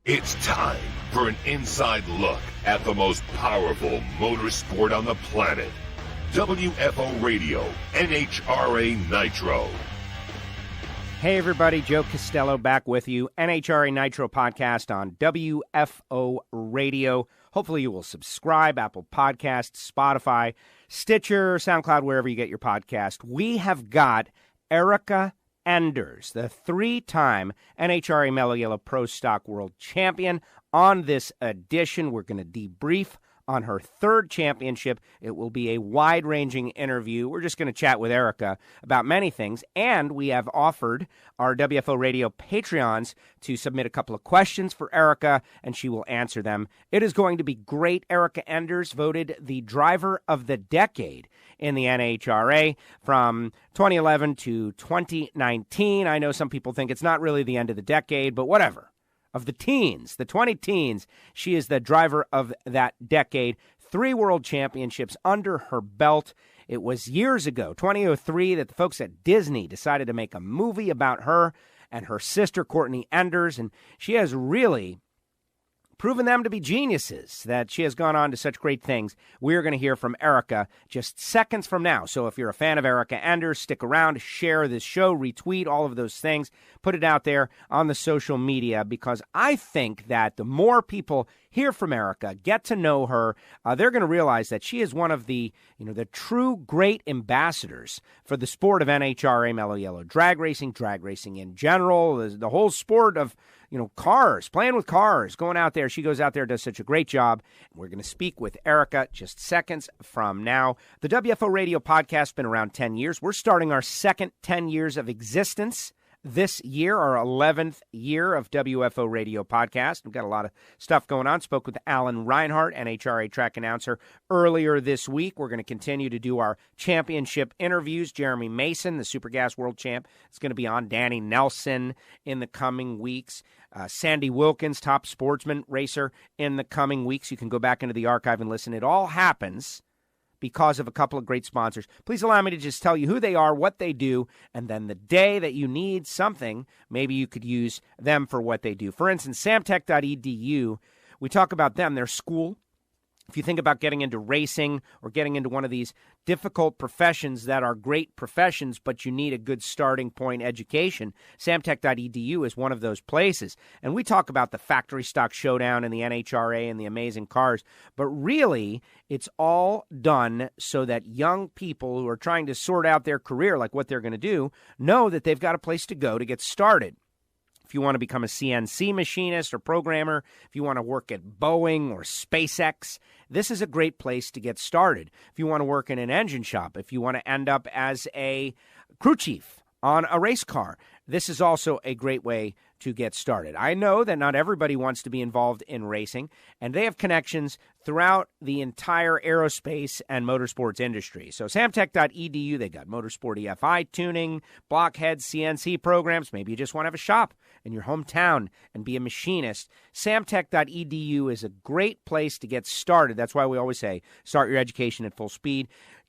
It's time for an inside look at the most powerful motorsport on the planet. WFO Radio, NHRA Nitro. Hey everybody, Joe Castello back with you. NHRA Nitro podcast on WFO Radio. Hopefully you will subscribe, Apple Podcasts, Spotify, Stitcher, SoundCloud, wherever you get your podcast. We have got Erica Enders, the three-time NHRA Mello Yello Pro Stock World Champion. On this edition, we're going to debrief on her third championship. It will be a wide-ranging interview. We're just going to chat with Erica about many things, and we have offered our WFO Radio Patreons to submit a couple of questions for Erica, and she will answer them. It is going to be great. Erica Enders voted the driver of the decade in the NHRA from 2011 to 2019. I know some people think it's not really the end of the decade, but whatever. Of the teens, the 20 teens, she is the driver of that decade. 3 world championships under her belt. It was years ago, 2003, that the folks at Disney decided to make a movie about her and her sister, Courtney Enders, and she has really proven them to be geniuses, that she has gone on to such great things. We're going to hear from Erica just seconds from now. So if you're a fan of Erica Enders, stick around, share this show, retweet, all of those things, put it out there on the social media, because I think that the more people hear from Erica, get to know her, they're going to realize that she is one of the, the true great ambassadors for the sport of NHRA Mello Yello drag racing in general, the whole sport of cars, playing with cars, going out there. She goes out there, does such a great job. We're going to speak with Erica just seconds from now. The WFO Radio Podcast has been around 10 years. We're starting our second 10 years of existence this year, our 11th year of WFO Radio Podcast. We've got a lot of stuff going on. Spoke with Alan Reinhart, NHRA track announcer, earlier this week. We're going to continue to do our championship interviews. Jeremy Mason, the Supergas World Champ, is going to be on. Danny Nelson in the coming weeks. Sandy Wilkins, top sportsman racer, in the coming weeks. You can go back into the archive and listen. It all happens because of a couple of great sponsors. Please allow me to just tell you who they are, what they do, and then the day that you need something, maybe you could use them for what they do. For instance, samtech.edu, we talk about them, their school. If you think about getting into racing or getting into one of these difficult professions that are great professions, but you need a good starting point education, samtech.edu is one of those places. And we talk about the factory stock showdown and the NHRA and the amazing cars, but really it's all done so that young people who are trying to sort out their career, like what they're going to do, know that they've got a place to go to get started. If you want to become a CNC machinist or programmer, if you want to work at Boeing or SpaceX, this is a great place to get started. If you want to work in an engine shop, if you want to end up as a crew chief on a race car, this is also a great way to get started. I know that not everybody wants to be involved in racing, and they have connections throughout the entire aerospace and motorsports industry. So samtech.edu, they got motorsport EFI tuning, blockheads, CNC programs. Maybe you just want to have a shop in your hometown and be a machinist. Samtech.edu is a great place to get started. That's why we always say start your education at full speed.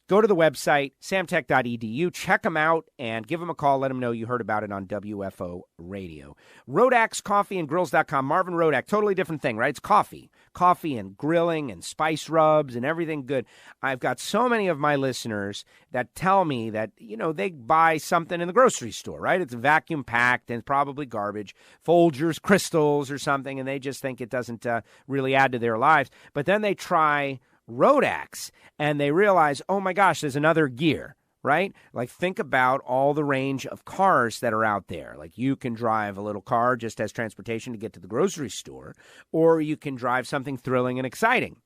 Go to the website, samtech.edu, check them out, and give them a call. Let them know you heard about it on WFO Radio. Rodax Coffee and Grills.com. Marvin Rodak, totally different thing, right? It's coffee. Coffee and grilling and spice rubs and everything good. I've got so many of my listeners that tell me that, they buy something in the grocery store, right? It's vacuum packed and probably garbage, Folgers, Crystals or something, and they just think it doesn't really add to their lives. But then they try Rodax, and they realize, oh my gosh, there's another gear, right? Like, think about all the range of cars that are out there. Like, you can drive a little car just as transportation to get to the grocery store, or you can drive something thrilling and exciting.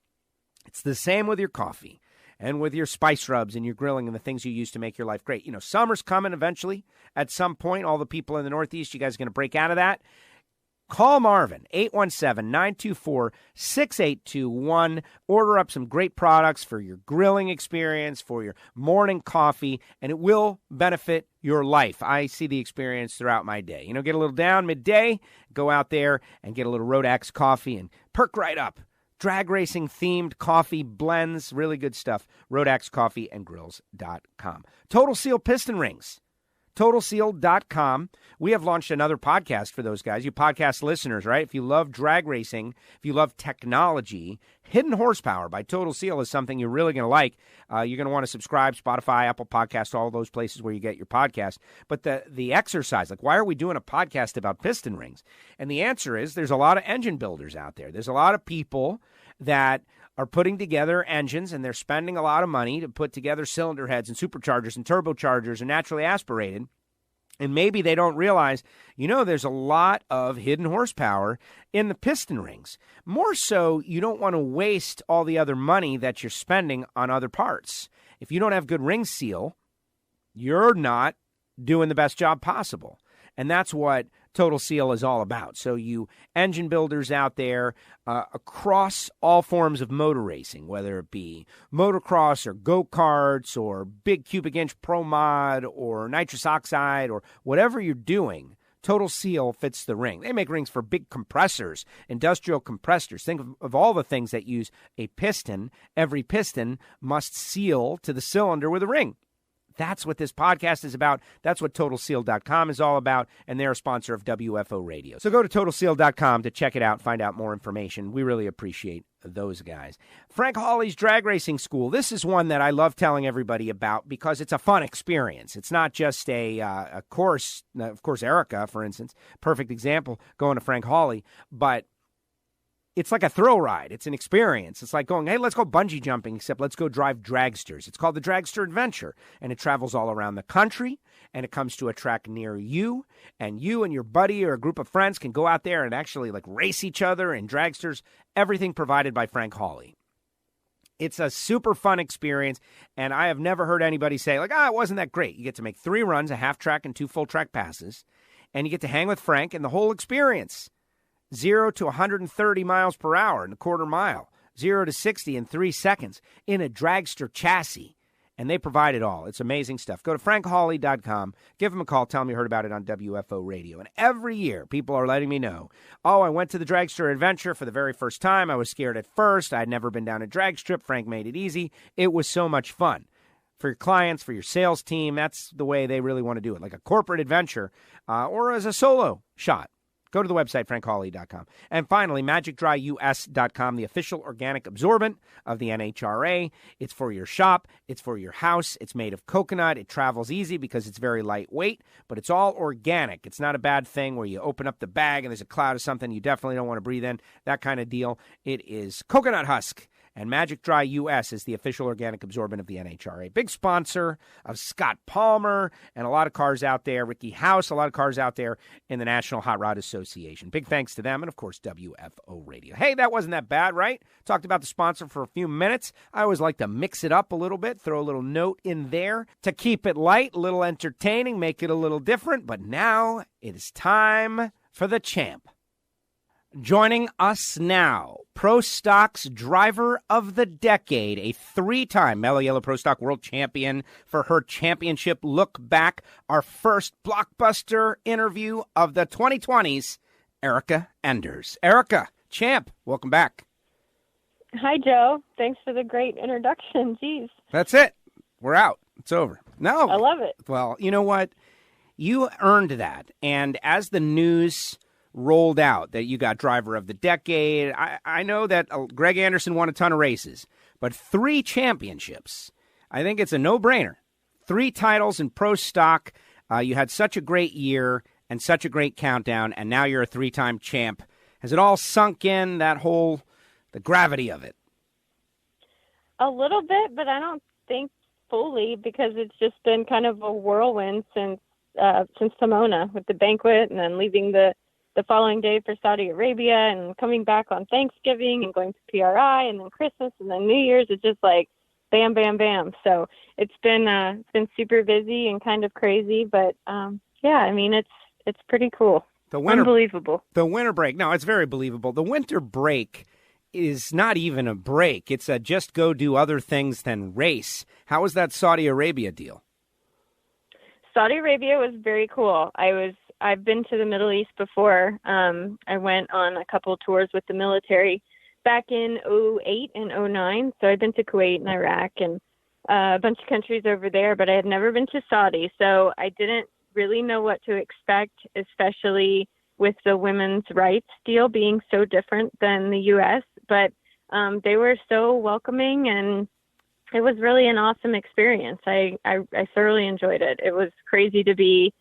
It's the same with your coffee and with your spice rubs and your grilling and the things you use to make your life great. Summer's coming eventually. At some point, all the people in the Northeast, you guys are going to break out of that. Call Marvin, 817-924-6821. Order up some great products for your grilling experience, for your morning coffee, and it will benefit your life. I see the experience throughout my day. Get a little down midday, go out there and get a little Rodax coffee and perk right up. Drag racing themed coffee blends, really good stuff. Rodax Coffee and Grills.com. Total Seal Piston Rings. TotalSeal.com. We have launched another podcast for those guys, you podcast listeners, right? If you love drag racing, if you love technology, Hidden Horsepower by Total Seal is something you're really going to like. You're going to want to subscribe, Spotify, Apple Podcasts, all those places where you get your podcast. But the exercise, like why are we doing a podcast about piston rings? And the answer is there's a lot of engine builders out there. There's a lot of people that are putting together engines, and they're spending a lot of money to put together cylinder heads and superchargers and turbochargers and naturally aspirated. And maybe they don't realize, there's a lot of hidden horsepower in the piston rings. More so, you don't want to waste all the other money that you're spending on other parts. If you don't have good ring seal, you're not doing the best job possible. And that's what Total Seal is all about. So you engine builders out there across all forms of motor racing, whether it be motocross or go-karts or big cubic inch pro mod or nitrous oxide or whatever you're doing, Total Seal fits the ring. They make rings for big compressors, industrial compressors. Think of all the things that use a piston. Every piston must seal to the cylinder with a ring. That's what this podcast is about. That's what TotalSeal.com is all about, and they're a sponsor of WFO Radio. So go to TotalSeal.com to check it out, find out more information. We really appreciate those guys. Frank Hawley's Drag Racing School. This is one that I love telling everybody about because it's a fun experience. It's not just a course. Of course, Erica, for instance, perfect example, going to Frank Hawley, but it's like a thrill ride. It's an experience. It's like going, hey, let's go bungee jumping, except let's go drive dragsters. It's called the Dragster Adventure, and it travels all around the country, and it comes to a track near you, and your buddy or a group of friends can go out there and actually like race each other in dragsters, everything provided by Frank Hawley. It's a super fun experience, and I have never heard anybody say, like, it wasn't that great. You get to make 3 runs, a half track and 2 full track passes, and you get to hang with Frank and the whole experience. 0 to 130 miles per hour in a quarter mile, 0 to 60 in 3 seconds in a dragster chassis. And they provide it all. It's amazing stuff. Go to frankhawley.com. Give them a call. Tell them you heard about it on WFO Radio. And every year, people are letting me know, I went to the Dragster Adventure for the very first time. I was scared at first. I'd never been down a drag strip. Frank made it easy. It was so much fun. For your clients, for your sales team, that's the way they really want to do it, like a corporate adventure or as a solo shot. Go to the website, frankhawley.com. And finally, magicdryus.com, the official organic absorbent of the NHRA. It's for your shop. It's for your house. It's made of coconut. It travels easy because it's very lightweight, but it's all organic. It's not a bad thing where you open up the bag and there's a cloud of something you definitely don't want to breathe in, that kind of deal. It is coconut husk. And Magic Dry US is the official organic absorbent of the NHRA. Big sponsor of Scott Palmer and a lot of cars out there. Ricky House, a lot of cars out there in the National Hot Rod Association. Big thanks to them and, of course, WFO Radio. Hey, that wasn't that bad, right? Talked about the sponsor for a few minutes. I always like to mix it up a little bit, throw a little note in there to keep it light, a little entertaining, make it a little different. But now it is time for the champ. Joining us now, Pro Stock's Driver of the Decade, a 3-time Mello Yello Pro Stock World Champion for her championship look back, our first blockbuster interview of the 2020s, Erica Enders. Erica, champ, welcome back. Hi, Joe. Thanks for the great introduction. Jeez. That's it. We're out. It's over. No. I love it. Well, you know what? You earned that. And as the news rolled out that you got Driver of the Decade, I know that Greg Anderson won a ton of races, but 3 championships. I think it's a no-brainer. 3 titles in Pro Stock. You had such a great year and such a great countdown, and now you're a 3-time champ. Has it all sunk in, the gravity of it? A little bit, but I don't think fully, because it's just been kind of a whirlwind since Pomona with the banquet and then leaving the following day for Saudi Arabia and coming back on Thanksgiving and going to PRI and then Christmas and then New Year's. It's just like bam, bam, bam. So it's been super busy and kind of crazy, but yeah, I mean, it's pretty cool. Unbelievable. The winter break. No, it's very believable. The winter break is not even a break. It's a just go do other things than race. How was that Saudi Arabia deal? Saudi Arabia was very cool. I've been to the Middle East before. I went on a couple tours with the military back in 2008 and 2009. So I've been to Kuwait and Iraq and a bunch of countries over there, but I had never been to Saudi. So I didn't really know what to expect, especially with the women's rights deal being so different than the U.S. But they were so welcoming, and it was really an awesome experience. I thoroughly enjoyed it. It was crazy to be,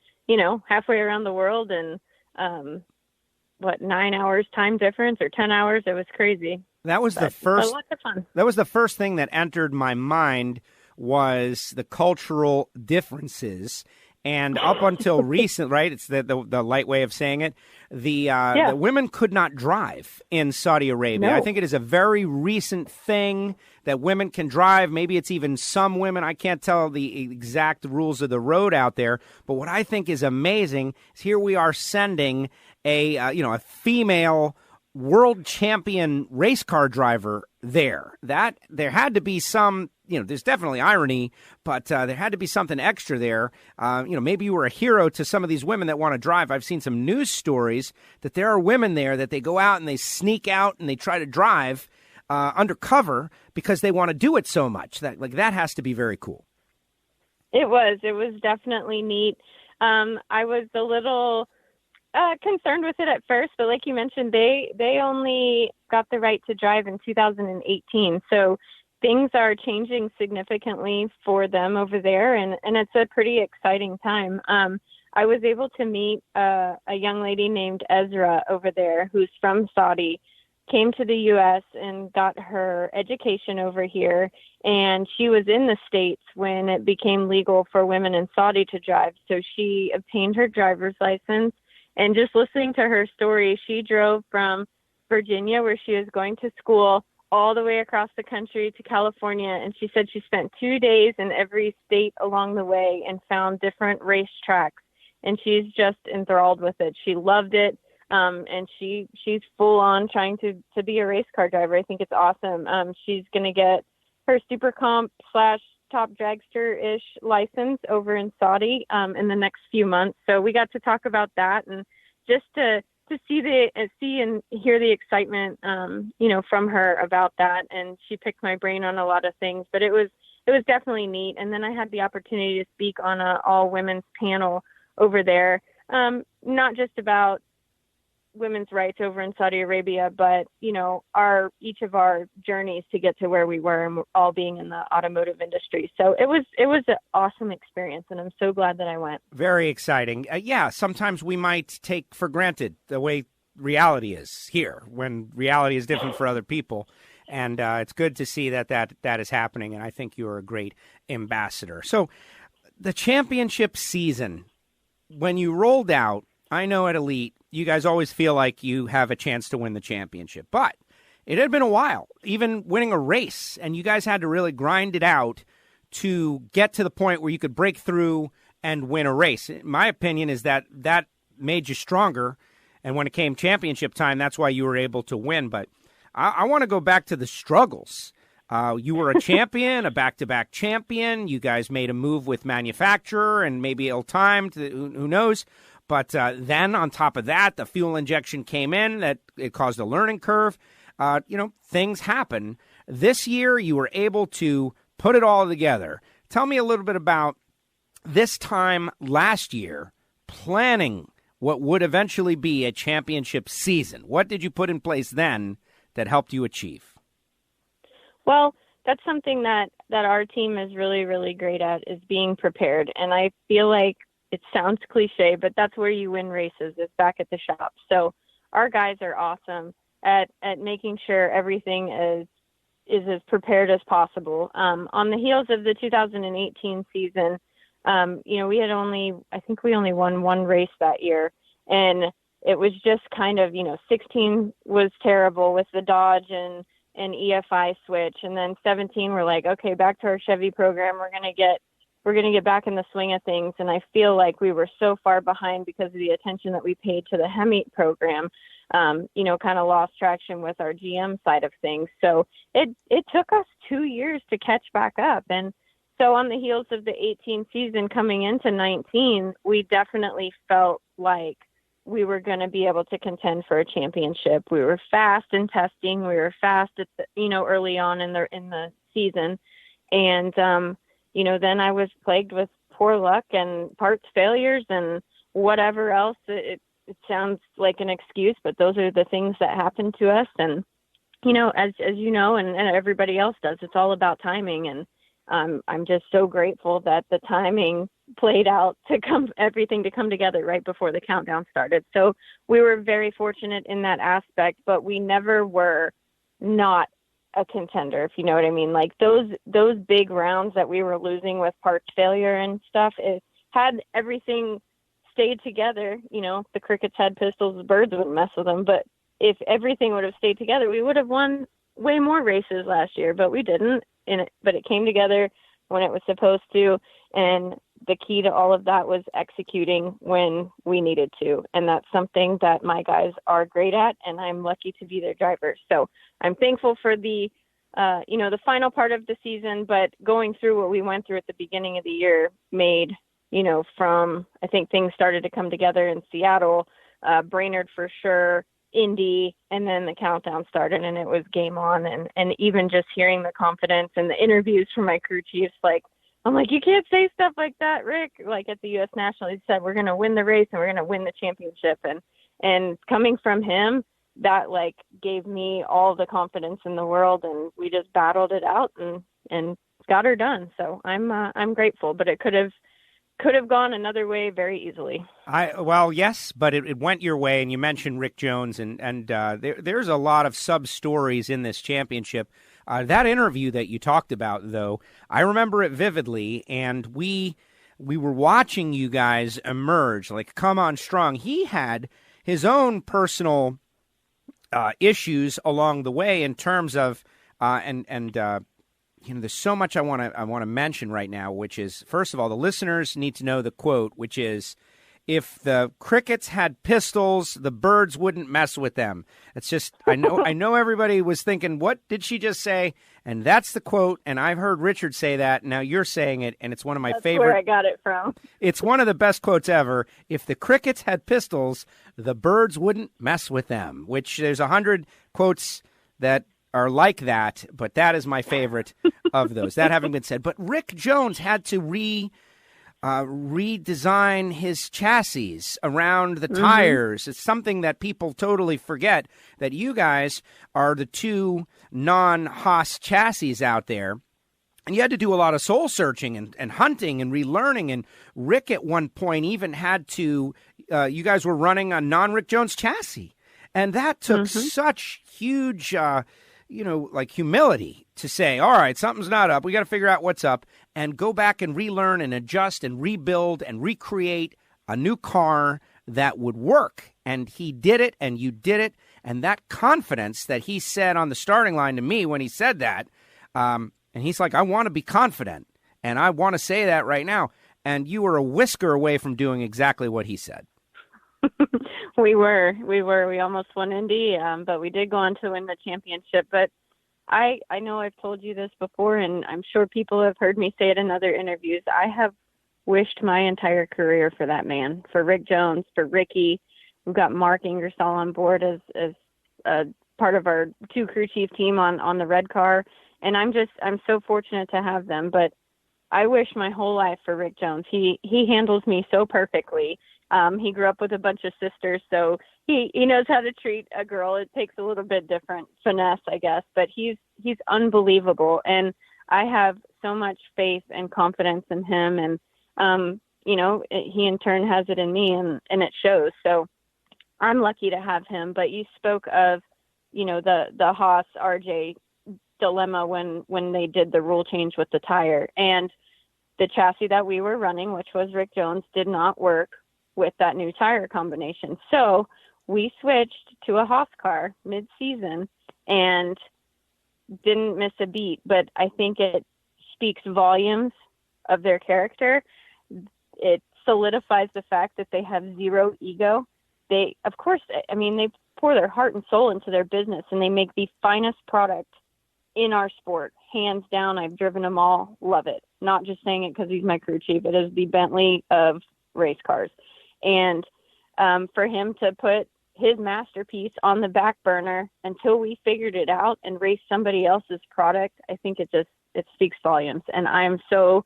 halfway around the world and 9 hours time difference or 10 hours. It was crazy. That was the first. Lots of fun. That was the first thing that entered my mind was the cultural differences. And up until recent, right? It's the light way of saying it. The women could not drive in Saudi Arabia. No. I think it is a very recent thing that women can drive. Maybe it's even some women. I can't tell the exact rules of the road out there. But what I think is amazing is here we are sending a female world champion race car driver there. That there had to be some. There's definitely irony, but there had to be something extra there. Maybe you were a hero to some of these women that want to drive. I've seen some news stories that there are women there that they go out and they sneak out and they try to drive undercover because they want to do it so much. That has to be very cool. It was definitely neat. I was a little concerned with it at first, but like you mentioned, they only got the right to drive in 2018. So things are changing significantly for them over there, and it's a pretty exciting time. I was able to meet a young lady named Ezra over there who's from Saudi, came to the U.S. and got her education over here, and she was in the States when it became legal for women in Saudi to drive. So she obtained her driver's license, and just listening to her story, she drove from Virginia, where she was going to school, all the way across the country to California. And she said she spent 2 days in every state along the way and found different race tracks. And she's just enthralled with it. She loved it. And she's full on trying to be a race car driver. I think it's awesome. She's going to get her super comp / top dragster-ish license over in Saudi in the next few months. So we got to talk about that, and just to see and hear the excitement, from her about that. And she picked my brain on a lot of things, but it was definitely neat. And then I had the opportunity to speak on an all women's panel over there, not just about women's rights over in Saudi Arabia, but each of our journeys to get to where we were, and all being in the automotive industry. So it was an awesome experience, and I'm so glad that I went. Very exciting. Sometimes we might take for granted the way reality is here, when reality is different for other people. And it's good to see that is happening, and I think you're a great ambassador. So the championship season, when you rolled out, I know at Elite, you guys always feel like you have a chance to win the championship. But it had been a while, even winning a race, and you guys had to really grind it out to get to the point where you could break through and win a race. My opinion is that made you stronger, and when it came championship time, that's why you were able to win. But I want to go back to the struggles. You were a champion, a back-to-back champion. You guys made a move with manufacturer, and maybe ill-timed, who knows. But then on top of that, the fuel injection came in. That it caused a learning curve. Things happen. This year, you were able to put it all together. Tell me a little bit about this time last year, planning what would eventually be a championship season. What did you put in place then that helped you achieve? Well, that's something that our team is really, really great at, is being prepared. And I feel like it sounds cliche, but that's where you win races, is back at the shop. So our guys are awesome at making sure everything is as prepared as possible. On the heels of the 2018 season, we only won one race that year. And it was just kind of, 16 was terrible with the Dodge and EFI switch. And then 17, we're like, okay, back to our Chevy program. We're going to get back in the swing of things. And I feel like we were so far behind because of the attention that we paid to the Hemmeat program, kind of lost traction with our GM side of things. So it took us 2 years to catch back up. And so on the heels of the 18 season coming into 19, we definitely felt like we were going to be able to contend for a championship. We were fast in testing. We were fast at early on in the season. And, then I was plagued with poor luck and parts failures and whatever else. It sounds like an excuse, but those are the things that happen to us. And, you know, as you know, and everybody else does, it's all about timing. And I'm just so grateful that the timing played out everything to come together right before the countdown started. So we were very fortunate in that aspect, but we never were not a contender, if you know what I mean. Like those big rounds that we were losing with parts failure and stuff, it had everything stayed together. You know, the crickets had pistols, the birds wouldn't mess with them. But if everything would have stayed together, we would have won way more races last year, but we didn't. But it came together when it was supposed to. And the key to all of that was executing when we needed to. And that's something that my guys are great at, and I'm lucky to be their driver. So I'm thankful for the final part of the season, but going through what we went through at the beginning of the year made, from, I think things started to come together in Seattle, Brainerd for sure, Indy, and then the countdown started and it was game on. And even just hearing the confidence and the interviews from my crew chiefs, I'm like, you can't say stuff like that, Rick. Like at the U.S. National, he said, we're going to win the race and we're going to win the championship. And coming from him, that gave me all the confidence in the world, and we just battled it out and got her done. So I'm grateful, but it could have gone another way very easily. Yes, but it went your way, and you mentioned Rick Jones, and there's a lot of sub-stories in this championship. That interview that you talked about, though, I remember it vividly, and we were watching you guys emerge, come on strong. He had his own personal issues along the way in terms of, there's so much I want to mention right now, which is, first of all, the listeners need to know the quote, which is, if the crickets had pistols, the birds wouldn't mess with them. It's just, I know everybody was thinking, what did she just say? And that's the quote, and I've heard Richard say that. Now you're saying it, and it's one of my favorite. That's where I got it from. It's one of the best quotes ever. If the crickets had pistols, the birds wouldn't mess with them, which there's 100 quotes that are like that, but that is my favorite of those. That having been said, but Rick Jones had to redesign his chassis around the tires. It's something that people totally forget, that you guys are the two non-Haas chassis out there. And you had to do a lot of soul searching and hunting and relearning. And Rick at one point even had to, you guys were running a non-Rick Jones chassis. And that took such huge, humility to say, all right, something's not up. We got to figure out what's up and go back and relearn and adjust and rebuild and recreate a new car that would work. And he did it, and you did it. And that confidence that he said on the starting line to me when he said that, and he's like, I want to be confident, and I want to say that right now. And you were a whisker away from doing exactly what he said. We were. We almost won Indy, but we did go on to win the championship. But I know I've told you this before, and I'm sure people have heard me say it in other interviews. I have wished my entire career for that man, for Rick Jones, for Ricky. We've got Mark Ingersoll on board as part of our two crew chief team on the red car. And I'm so fortunate to have them. But I wish my whole life for Rick Jones. He handles me so perfectly. He grew up with a bunch of sisters, so he knows how to treat a girl. It takes a little bit different finesse, I guess, but he's unbelievable. And I have so much faith and confidence in him. And, he in turn has it in me, and it shows. So I'm lucky to have him. But you spoke of, the Haas RJ dilemma when they did the rule change with the tire, and the chassis that we were running, which was Rick Jones, did not work with that new tire combination. So we switched to a Haas car mid-season and didn't miss a beat. But I think it speaks volumes of their character. It solidifies the fact that they have zero ego. They pour their heart and soul into their business, and they make the finest product in our sport. Hands down, I've driven them all. Love it. Not just saying it because he's my crew chief. It is the Bentley of race cars. And for him to put his masterpiece on the back burner until we figured it out and raced somebody else's product, I think it speaks volumes. And I'm so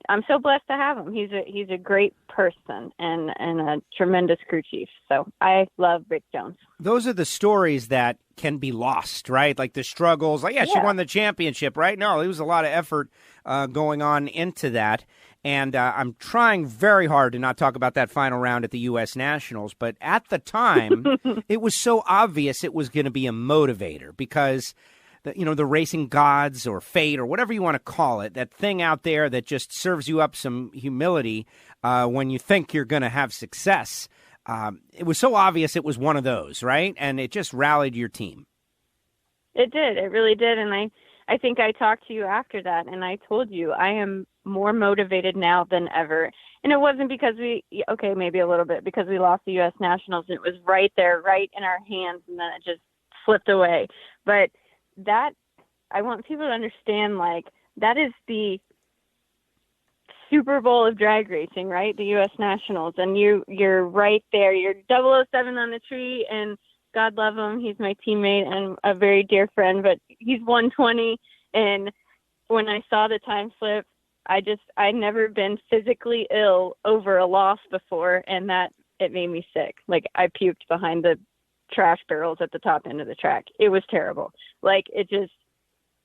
I'm so blessed to have him. He's a great person and a tremendous crew chief. So I love Rick Jones. Those are the stories that can be lost, right? Like the struggles. Like, she won the championship, right? No, there was a lot of effort going on into that. And I'm trying very hard to not talk about that final round at the U.S. Nationals. But at the time, it was so obvious it was going to be a motivator because, the racing gods or fate or whatever you want to call it, that thing out there that just serves you up some humility when you think you're going to have success. It was so obvious it was one of those, right? And it just rallied your team. It did. It really did. And I think I talked to you after that, and I told you I am more motivated now than ever. And it wasn't because maybe a little bit, because we lost the U.S. Nationals, and it was right there, right in our hands, and then it just slipped away. But that, I want people to understand, like, that is the Super Bowl of drag racing, right? The U.S. Nationals. And you're right there. You're 007 on the tree, and God love him. He's my teammate and a very dear friend, but he's 120. And when I saw the time slip, I'd never been physically ill over a loss before, and that it made me sick. Like, I puked behind the trash barrels at the top end of the track. It was terrible. Like, it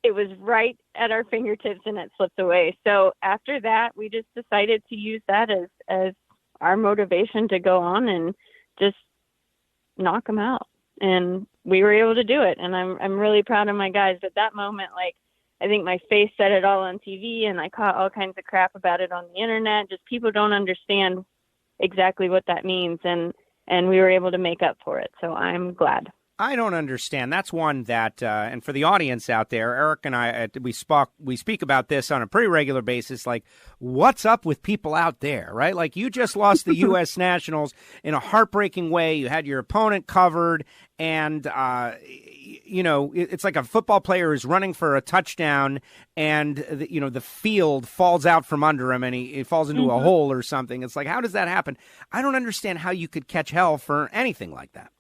was right at our fingertips, and it slipped away. So after that, we just decided to use that as our motivation to go on and just knock them out. And we were able to do it. And I'm really proud of my guys. At that moment, like, I think my face said it all on TV, and I caught all kinds of crap about it on the internet. Just people don't understand exactly what that means. And we were able to make up for it. So I'm glad. I don't understand. That's one that, and for the audience out there, Eric and I, we speak about this on a pretty regular basis. Like, what's up with people out there, right? Like, you just lost the U.S. Nationals in a heartbreaking way. You had your opponent covered, and, it's like a football player who's running for a touchdown, and, the field falls out from under him, and he falls into a hole or something. It's like, how does that happen? I don't understand how you could catch hell for anything like that.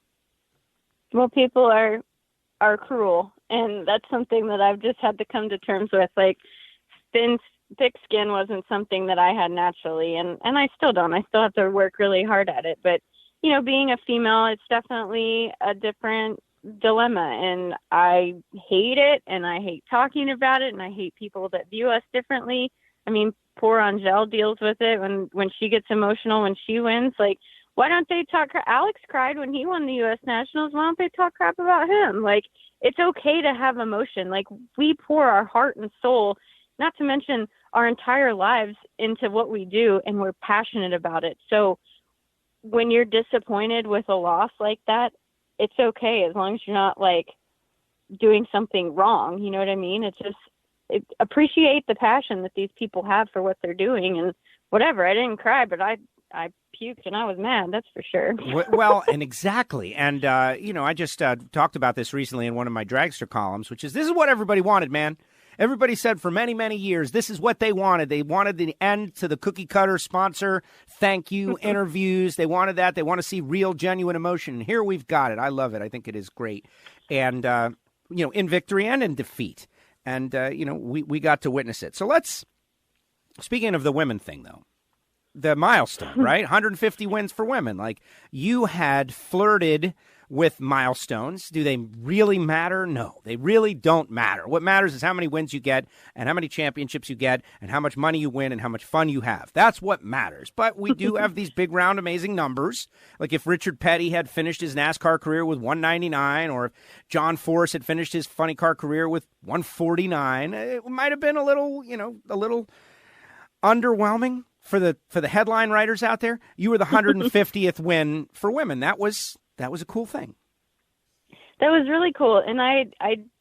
Well, people are cruel, and that's something that I've just had to come to terms with. Like, thick skin wasn't something that I had naturally, and I still don't. I still have to work really hard at it. But, being a female, it's definitely a different dilemma, and I hate it, and I hate talking about it, and I hate people that view us differently. I mean, poor Angel deals with it when she gets emotional when she wins. Like, why don't they talk? Alex cried when he won the U.S. Nationals. Why don't they talk crap about him? Like, it's okay to have emotion. Like, we pour our heart and soul, not to mention our entire lives, into what we do, and we're passionate about it. So when you're disappointed with a loss like that, it's okay as long as you're not, like, doing something wrong. You know what I mean? It's just appreciate the passion that these people have for what they're doing, and whatever. I didn't cry, but I puked and I was mad, that's for sure. Well, and exactly. And, I just talked about this recently in one of my dragster columns, which is, this is what everybody wanted, man. Everybody said for many, many years, this is what they wanted. They wanted the end to the cookie cutter sponsor thank you interviews. They wanted that. They want to see real, genuine emotion. And here we've got it. I love it. I think it is great. And, in victory and in defeat. And, we got to witness it. So speaking of the women thing, though, the milestone, right? 150 wins for women. Like, you had flirted with milestones. Do they really matter? No, they really don't matter. What matters is how many wins you get and how many championships you get and how much money you win and how much fun you have. That's what matters. But we do have these big, round, amazing numbers. Like, if Richard Petty had finished his NASCAR career with 199, or if John Force had finished his funny car career with 149, it might have been a little underwhelming. For the headline writers out there, you were the 150th win for women. That was a cool thing. That was really cool. And I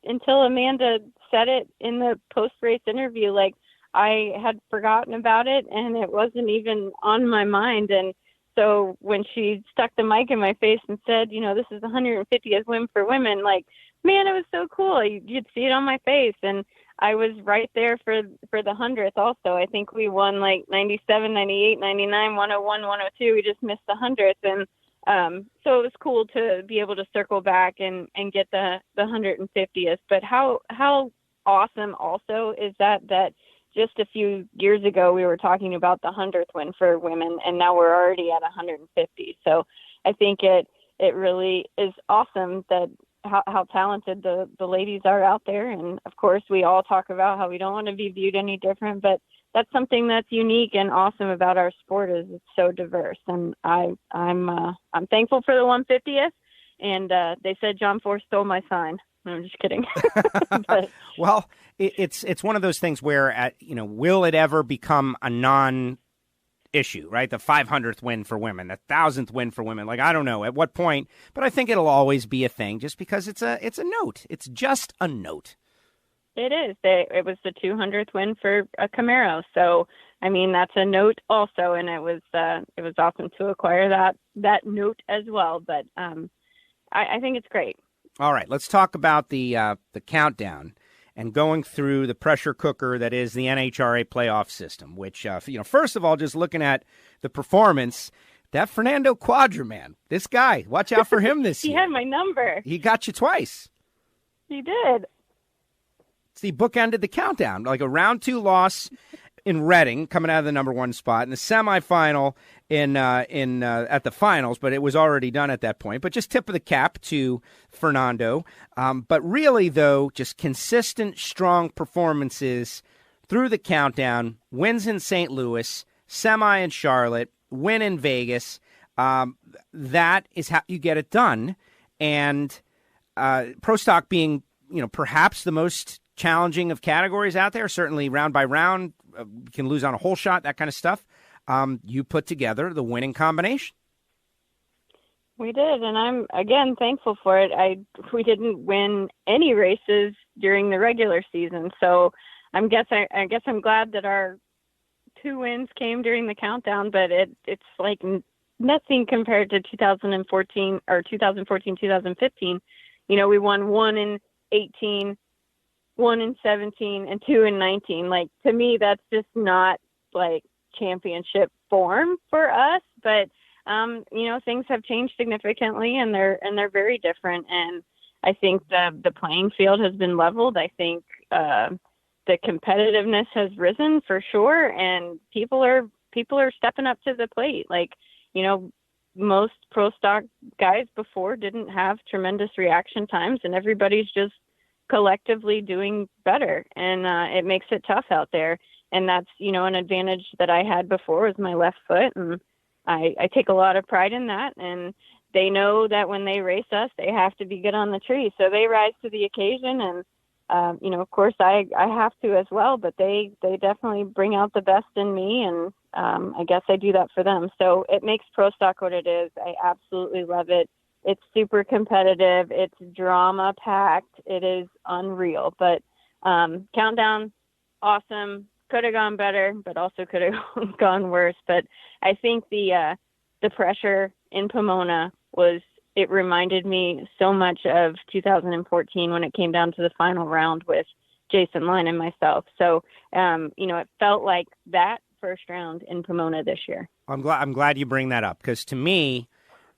until Amanda said it in the post-race interview, like, I had forgotten about it, and it wasn't even on my mind. And so when she stuck the mic in my face and said, this is the 150th win for women, like, man, it was so cool. You'd see it on my face. And I was right there for the 100th also. I think we won like 97, 98, 99, 101, 102. We just missed the 100th. And so it was cool to be able to circle back and get the 150th. But how awesome also is that just a few years ago, we were talking about the 100th win for women, and now we're already at 150. So I think it really is awesome that how talented the ladies are out there. And of course, we all talk about how we don't want to be viewed any different, but that's something that's unique and awesome about our sport is it's so diverse. And I'm thankful for the 150th. And they said John Force stole my sign. I'm just kidding. But, well, it's one of those things where, will it ever become a non-issue, right? The 500th win for women, the 1,000th win for women. Like, I don't know at what point, but I think it'll always be a thing just because it's a note. It's just a note. It is. It was the 200th win for a Camaro. So, I mean, that's a note also. And it was awesome to acquire that note as well. But I think it's great. All right, let's talk about the countdown and going through the pressure cooker that is the NHRA playoff system, which, first of all, just looking at the performance, that Fernando Quadra, man, this guy, watch out for him this year. He had my number. He got you twice. He did. He bookended the countdown, like a round 2 loss in Reading, coming out of the number 1 spot, in the semifinal at the finals, but it was already done at that point. But just tip of the cap to Fernando. But really, though, just consistent, strong performances through the countdown, wins in St. Louis, semi in Charlotte, win in Vegas. That is how you get it done. And Pro Stock being, perhaps the most challenging of categories out there, certainly round by round, can lose on a hole shot, that kind of stuff. You put together the winning combination. We did, and I'm, again, thankful for it. We didn't win any races during the regular season, so I guess I'm glad that our 2 wins came during the countdown, but it's like nothing compared to 2014 or 2014-2015. We won 1 in 18, 1 in 17, and 2 in 19. Like, to me, that's just not like championship form for us, but things have changed significantly, and they're very different. And I think the playing field has been leveled. I think the competitiveness has risen for sure, and people are stepping up to the plate. Like, most Pro Stock guys before didn't have tremendous reaction times, and everybody's just collectively doing better, and it makes it tough out there. And that's, an advantage that I had before was my left foot, and I take a lot of pride in that. And they know that when they race us, they have to be good on the tree, so they rise to the occasion. And of course, I have to as well, but they definitely bring out the best in me, and I guess I do that for them. So it makes Pro Stock what it is. I absolutely love it. It's super competitive. It's drama-packed. It is unreal. But countdown, awesome. Could have gone better, but also could have gone worse. But I think the pressure in Pomona it reminded me so much of 2014 when it came down to the final round with Jason Line and myself. So, it felt like that first round in Pomona this year. I'm glad you bring that up, because to me,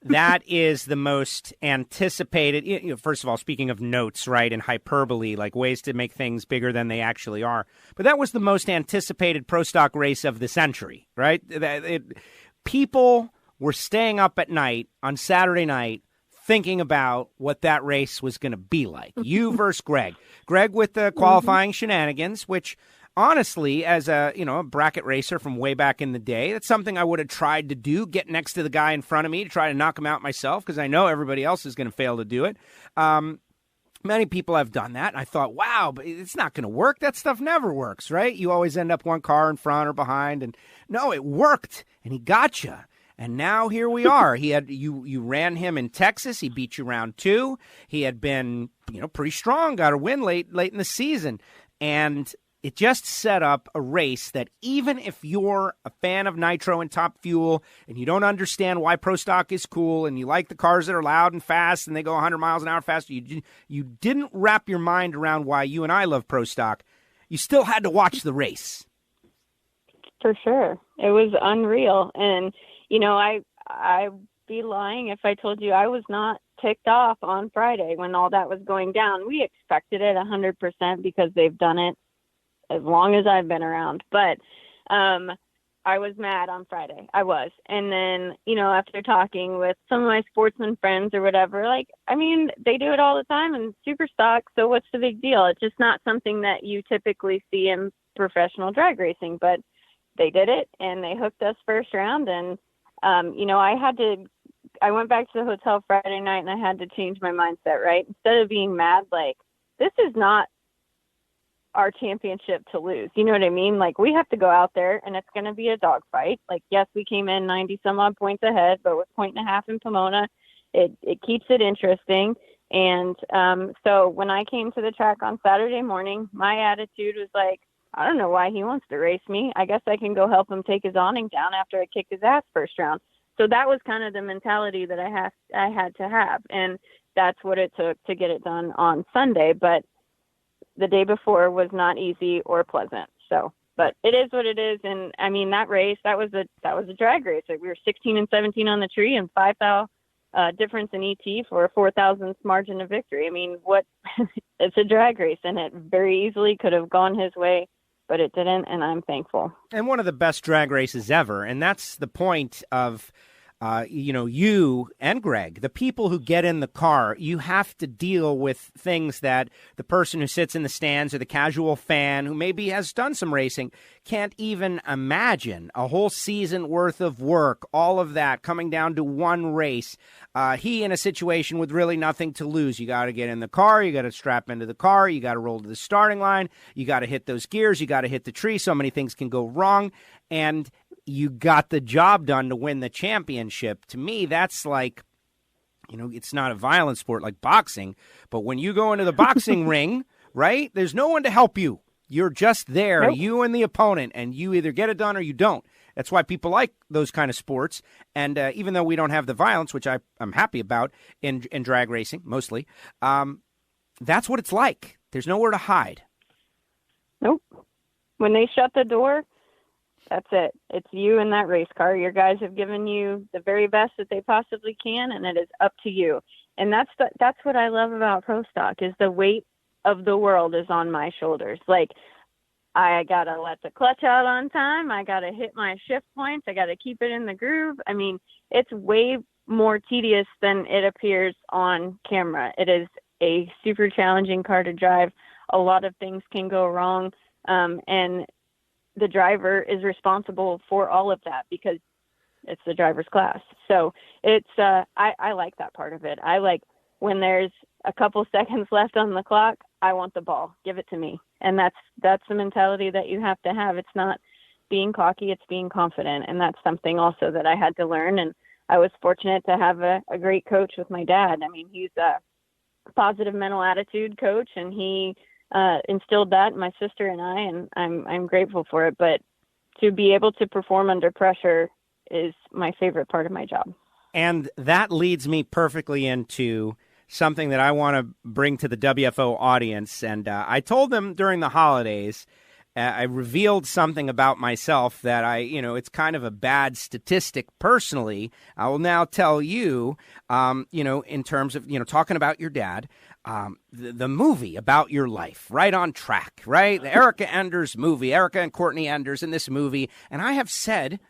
that is the most anticipated, first of all, speaking of notes, right, and hyperbole, like ways to make things bigger than they actually are. But that was the most anticipated Pro Stock race of the century, right? People were staying up at night on Saturday night thinking about what that race was going to be like. You versus Greg. Greg with the qualifying shenanigans, which honestly, as a bracket racer from way back in the day, that's something I would have tried to do, get next to the guy in front of me to try to knock him out myself, because I know everybody else is going to fail to do it. Many people have done that, and I thought, wow, but it's not going to work. That stuff never works, right? You always end up one car in front or behind, and no, it worked, and he got you. And now here we are. He had you ran him in Texas. He beat you round 2. He had been pretty strong, got a win late in the season, and it just set up a race that even if you're a fan of Nitro and Top Fuel and you don't understand why Pro Stock is cool and you like the cars that are loud and fast and they go 100 miles an hour faster, you didn't wrap your mind around why you and I love Pro Stock, you still had to watch the race. For sure. It was unreal. And, I'd be lying if I told you I was not ticked off on Friday when all that was going down. We expected it 100% because they've done it as long as I've been around. But I was mad on Friday. I was. And then, after talking with some of my sportsman friends or whatever, they do it all the time in super stock. So what's the big deal? It's just not something that you typically see in professional drag racing, but they did it and they hooked us first round. And, I went back to the hotel Friday night and I had to change my mindset, right? Instead of being mad, this is not our championship to lose. You know what I mean? We have to go out there and it's going to be a dogfight. Yes, we came in 90 some odd points ahead, but with 1.5 in Pomona, it keeps it interesting. And so when I came to the track on Saturday morning, my attitude was I don't know why he wants to race me. I guess I can go help him take his awning down after I kick his ass first round. So that was kind of the mentality that I had to have. And that's what it took to get it done on Sunday. But the day before was not easy or pleasant. So, but it is what it is. And I mean, that race, that was a drag race. We were 16 and 17 on the tree and 5,000 difference in ET for a 4,000th margin of victory. I mean, it's a drag race and it very easily could have gone his way, but it didn't. And I'm thankful. And one of the best drag races ever. And that's the point of, you and Greg, the people who get in the car, you have to deal with things that the person who sits in the stands or the casual fan who maybe has done some racing can't even imagine. A whole season worth of work, all of that coming down to one race. He in a situation with really nothing to lose. You got to get in the car. You got to strap into the car. You got to roll to the starting line. You got to hit those gears. You got to hit the tree. So many things can go wrong. And you got the job done to win the championship. To me, that's it's not a violent sport like boxing, but when you go into the boxing ring, right, there's no one to help you. You're just there, nope. You and the opponent, and you either get it done or you don't. That's why people like those kind of sports. And even though we don't have the violence, which I'm happy about in drag racing, mostly, that's what it's like. There's nowhere to hide. Nope. When they shut the door, that's it. It's you in that race car. Your guys have given you the very best that they possibly can, and it is up to you. And that's what I love about Pro Stock is the weight of the world is on my shoulders. I got to let the clutch out on time. I got to hit my shift points. I got to keep it in the groove. I mean, it's way more tedious than it appears on camera. It is a super challenging car to drive. A lot of things can go wrong. And the driver is responsible for all of that because it's the driver's class. So it's, I like that part of it. I like when there's a couple seconds left on the clock, I want the ball, give it to me. And that's the mentality that you have to have. It's not being cocky, it's being confident. And that's something also that I had to learn. And I was fortunate to have a great coach with my dad. I mean, he's a positive mental attitude coach and he, instilled that in my sister and I, and I'm grateful for it. But to be able to perform under pressure is my favorite part of my job. And that leads me perfectly into something that I want to bring to the WFO audience. And I told them during the holidays, I revealed something about myself that it's kind of a bad statistic personally. I will now tell you, in terms of, talking about your dad, the movie about your life, Right on Track, right? The Erica Enders movie, Erica and Courtney Enders in this movie. And I have said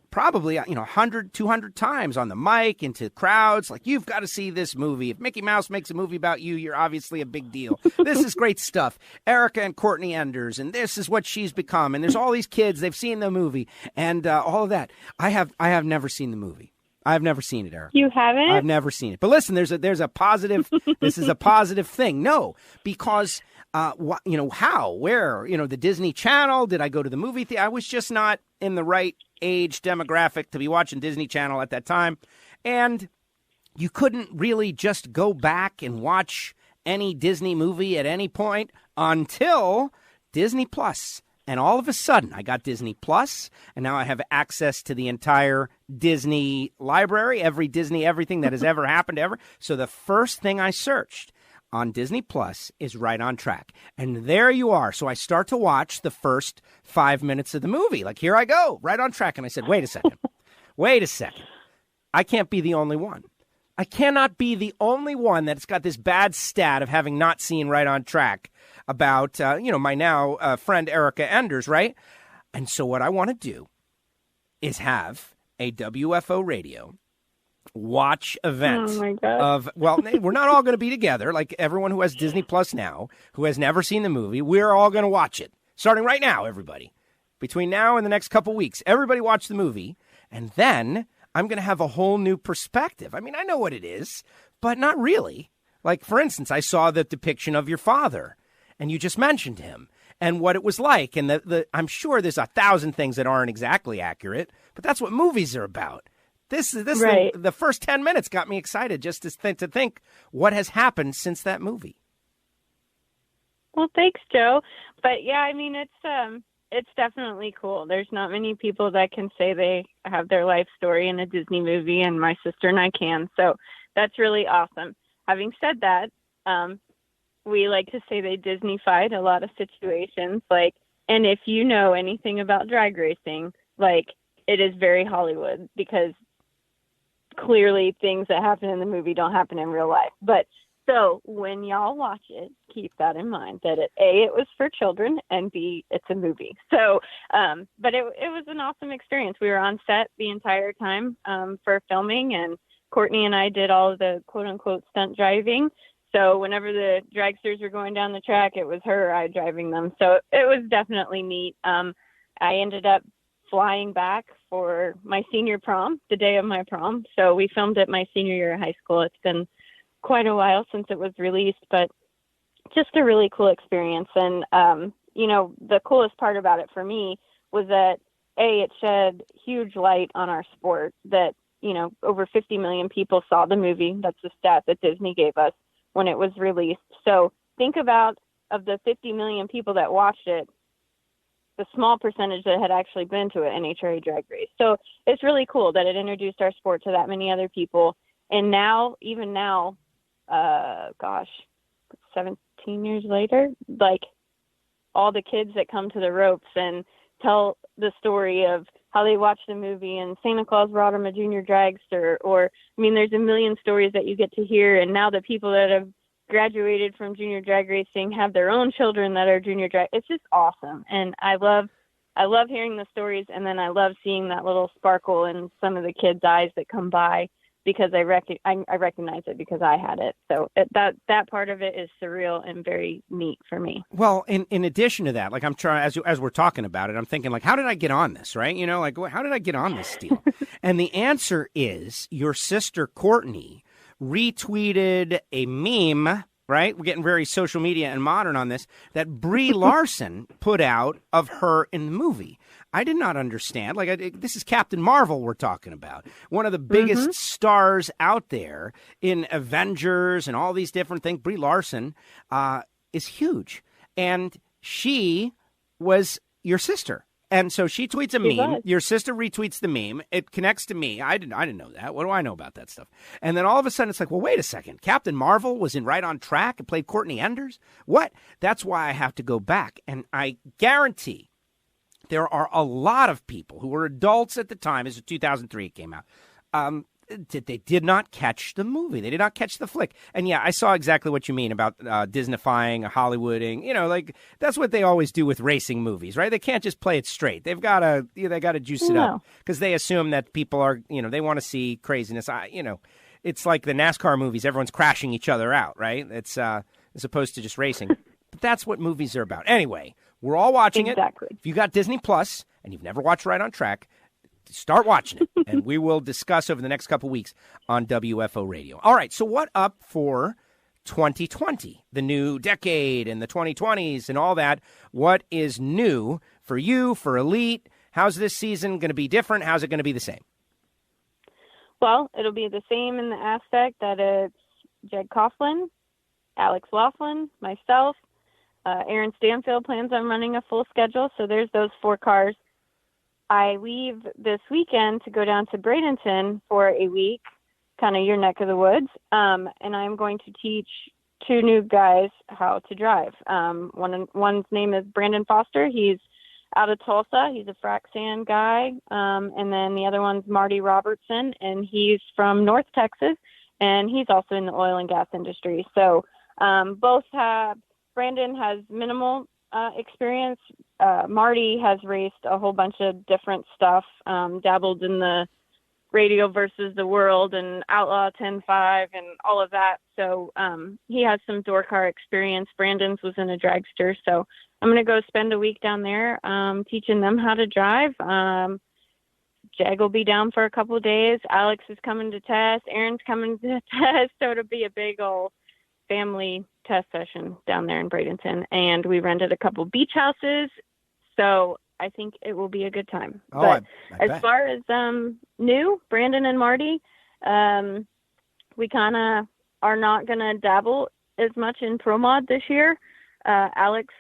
probably, 100, 200 times on the mic into crowds, you've got to see this movie. If Mickey Mouse makes a movie about you, you're obviously a big deal. This is great stuff. Erica and Courtney Enders, and this is what she's become. And there's all these kids, they've seen the movie, and all of that. I have never seen the movie. I've never seen it, Erica. You haven't? I've never seen it. But listen, there's a positive, this is a positive thing. No, because, how, where, the Disney Channel, did I go to the movie theater? I was just not in the right age demographic to be watching Disney Channel at that time. And you couldn't really just go back and watch any Disney movie at any point until Disney Plus. And all of a sudden, I got Disney Plus, and now I have access to the entire Disney library, everything that has ever happened ever. So the first thing I searched on Disney Plus is Right on Track. And there you are. So I start to watch the first 5 minutes of the movie. Here I go, Right on Track. And I said, wait a second. I can't be the only one. I cannot be the only one that's got this bad stat of having not seen Right on Track about, my now friend Erica Enders, right? And so what I want to do is have a WFO Radio watch event we're not all going to be together, like everyone who has Disney Plus now, who has never seen the movie. We're all going to watch it, starting right now, everybody. Between now and the next couple weeks, everybody watch the movie, and then I'm going to have a whole new perspective. I mean, I know what it is, but not really. Like, for instance, I saw the depiction of your father, and you just mentioned him, and what it was like, and I'm sure there's 1,000 things that aren't exactly accurate, but that's what movies are about. This right. The first 10 minutes got me excited just to think what has happened since that movie. Well, thanks, Joe. But yeah, I mean, it's definitely cool. There's not many people that can say they have their life story in a Disney movie, and my sister and I can. So that's really awesome. Having said that, we like to say they Disney-fied a lot of situations. And if you know anything about drag racing, it is very Hollywood, because clearly things that happen in the movie don't happen in real life. But so when y'all watch it, keep that in mind, that it was for children, and B, it's a movie. So, but it was an awesome experience. We were on set the entire time for filming, and Courtney and I did all of the quote unquote stunt driving. So whenever the dragsters were going down the track, it was her or I driving them. So it was definitely neat. I ended up flying back for my senior prom, the day of my prom. So we filmed it my senior year of high school. It's been quite a while since it was released, but just a really cool experience. And, the coolest part about it for me was that, it shed huge light on our sport, that, over 50 million people saw the movie. That's the stat that Disney gave us when it was released. So think about, of the 50 million people that watched it, the small percentage that had actually been to an NHRA drag race. So it's really cool that it introduced our sport to that many other people. And now, even now, 17 years later, all the kids that come to the ropes and tell the story of how they watched the movie and Santa Claus brought them a junior dragster, there's a million stories that you get to hear. And now the people that have graduated from junior drag racing have their own children that are junior drag. It's just awesome. And I love hearing the stories. And then I love seeing that little sparkle in some of the kids' eyes that come by, because I recognize it because I had it. So that part of it is surreal and very neat for me. Well, in addition to that, I'm trying, as we're talking about it, I'm thinking, how did I get on this, right? How did I get on this deal? And the answer is your sister Courtney retweeted a meme, right? We're getting very social media and modern on this, that Brie Larson put out of her in the movie. I did not understand. This is Captain Marvel we're talking about. One of the biggest stars out there in Avengers and all these different things. Brie Larson is huge. And she was your sister. And so she tweets a meme. Your sister retweets the meme. It connects to me. I didn't know that. What do I know about that stuff? And then all of a sudden it's well, wait a second. Captain Marvel was in Right on Track and played Courtney Enders? What? That's why I have to go back. And I guarantee there are a lot of people who were adults at the time, as 2003 it came out, they did not catch the movie. They did not catch the flick. And yeah, I saw exactly what you mean about Disneyfying, Hollywooding. That's what they always do with racing movies, right? They can't just play it straight. They've got to juice it up, because they assume that people are, they want to see craziness. It's like the NASCAR movies. Everyone's crashing each other out, right? It's as opposed to just racing. But that's what movies are about. Anyway, we're all watching it. If you got Disney Plus and you've never watched Right on Track, start watching it, and we will discuss over the next couple weeks on WFO Radio. All right, so what up for 2020, the new decade and the 2020s and all that? What is new for you, for Elite? How's this season going to be different? How's it going to be the same? Well, it'll be the same in the aspect that it's Jed Coughlin, Alex Laughlin, myself. Aaron Stanfield plans on running a full schedule, so there's those 4 cars. I leave this weekend to go down to Bradenton for a week, kind of your neck of the woods, and I'm going to teach 2 new guys how to drive. One's name is Brandon Foster. He's out of Tulsa. He's a frac sand guy. And then the other one's Marty Robertson, and he's from North Texas, and he's also in the oil and gas industry. So Brandon has minimal experience. Marty has raced a whole bunch of different stuff, dabbled in the radio versus the world and Outlaw 10.5 and all of that. So he has some door car experience. Brandon's was in a dragster. So I'm going to go spend a week down there teaching them how to drive. Jag will be down for a couple of days. Alex is coming to test. Aaron's coming to test. So it'll be a big old family test session down there in Bradenton. And we rented a couple beach houses. So I think it will be a good time. Oh, but I as bet. far as new, Brandon and Marty, we kind of are not going to dabble as much in Pro Mod this year. Alex,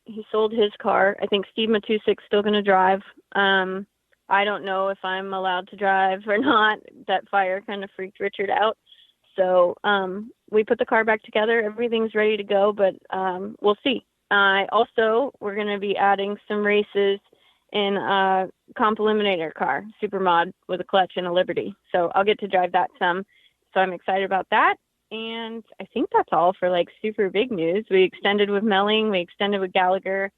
he sold his car. I think Steve Matusik's still going to drive. I don't know if I'm allowed to drive or not. That fire kind of freaked Richard out. So we put the car back together. Everything's ready to go, but we'll see. We're going to be adding some races in a comp eliminator car, super mod with a clutch and a Liberty. So I'll get to drive that some. So I'm excited about that. And I think that's all for like super big news. We extended with Melling, we extended with Gallagher,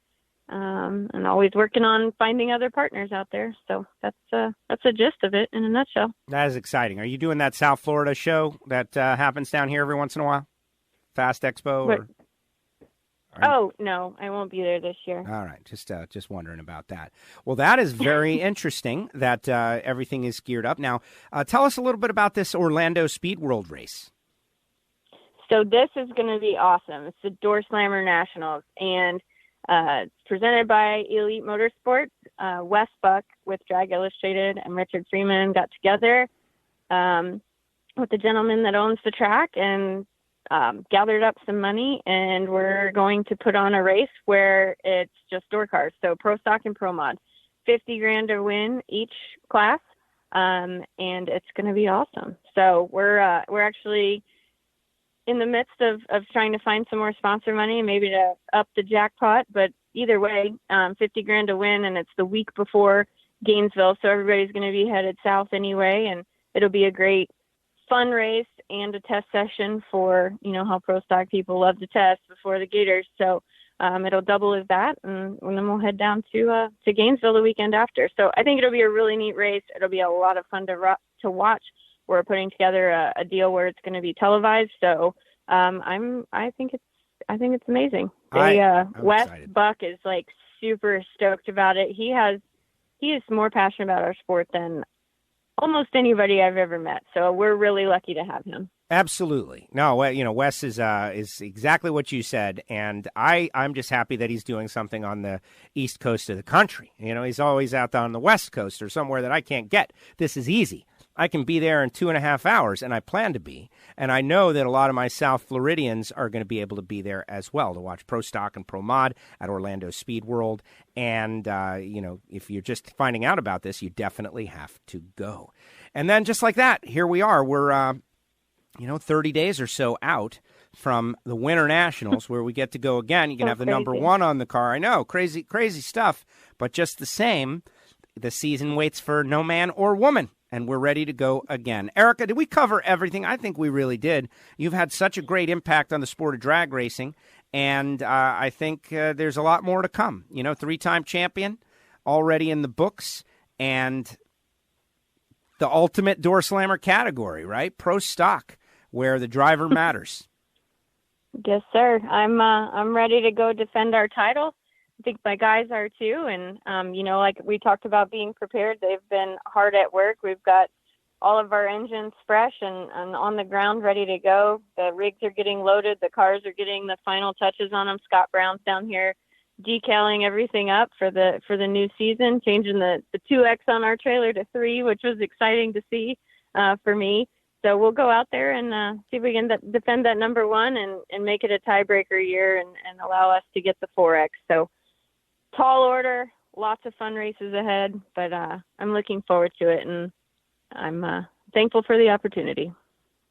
and always working on finding other partners out there. So that's a gist of it in a nutshell. That is exciting. Are you doing that South Florida show that happens down here every once in a while? Fast Expo? What? Or... Oh, no, I won't be there this year. All right, just wondering about that. Well, that is very interesting that everything is geared up. Now, tell us a little bit about this Orlando Speed World race. So this is going to be awesome. It's the Door Slammer Nationals, and it's presented by Elite Motorsports. Wes Buck with Drag Illustrated and Richard Freeman got together with the gentleman that owns the track and gathered up some money, and we're going to put on a race where it's just door cars. So Pro Stock and Pro Mod, $50,000 to win each class. And it's going to be awesome. So we're actually in the midst of trying to find some more sponsor money, maybe to up the jackpot, but either way, $50,000 to win. And it's the week before Gainesville. So everybody's going to be headed south anyway. And it'll be a great fun race and a test session for, how Pro Stock people love to test before the Gators. So it'll double as that, and then we'll head down to Gainesville the weekend after. So I think it'll be a really neat race. It'll be a lot of fun to watch. We're putting together a deal where it's going to be televised. So I think it's amazing. Wes Buck is like super stoked about it. He is more passionate about our sport than almost anybody I've ever met. So we're really lucky to have him. Absolutely. No, Wes is exactly what you said, and I'm just happy that he's doing something on the east coast of the country. He's always out on the west coast or somewhere that I can't get. This is easy. I can be there in 2.5 hours, and I plan to be. And I know that a lot of my South Floridians are going to be able to be there as well to watch Pro Stock and Pro Mod at Orlando Speed World. And, if you're just finding out about this, you definitely have to go. And then just like that, here we are. We're 30 days or so out from the Winter Nationals where we get to go again. You can have the number one on the car. I know, crazy stuff. But just the same, the season waits for no man or woman, and we're ready to go again. Erica, did we cover everything? I think we really did. You've had such a great impact on the sport of drag racing, and I think there's a lot more to come. 3-time champion already in the books, and the ultimate door slammer category, right? Pro Stock, where the driver matters. Yes, sir. I'm ready to go defend our title. I think my guys are too. And, like we talked about being prepared, they've been hard at work. We've got all of our engines fresh and on the ground, ready to go. The rigs are getting loaded. The cars are getting the final touches on them. Scott Brown's down here decaling everything up for the new season, changing the 2X on our trailer to 3, which was exciting to see for me. So we'll go out there and see if we can defend that number one and make it a tiebreaker year and allow us to get the 4X. So tall order, lots of fun races ahead, but I'm looking forward to it, and I'm thankful for the opportunity.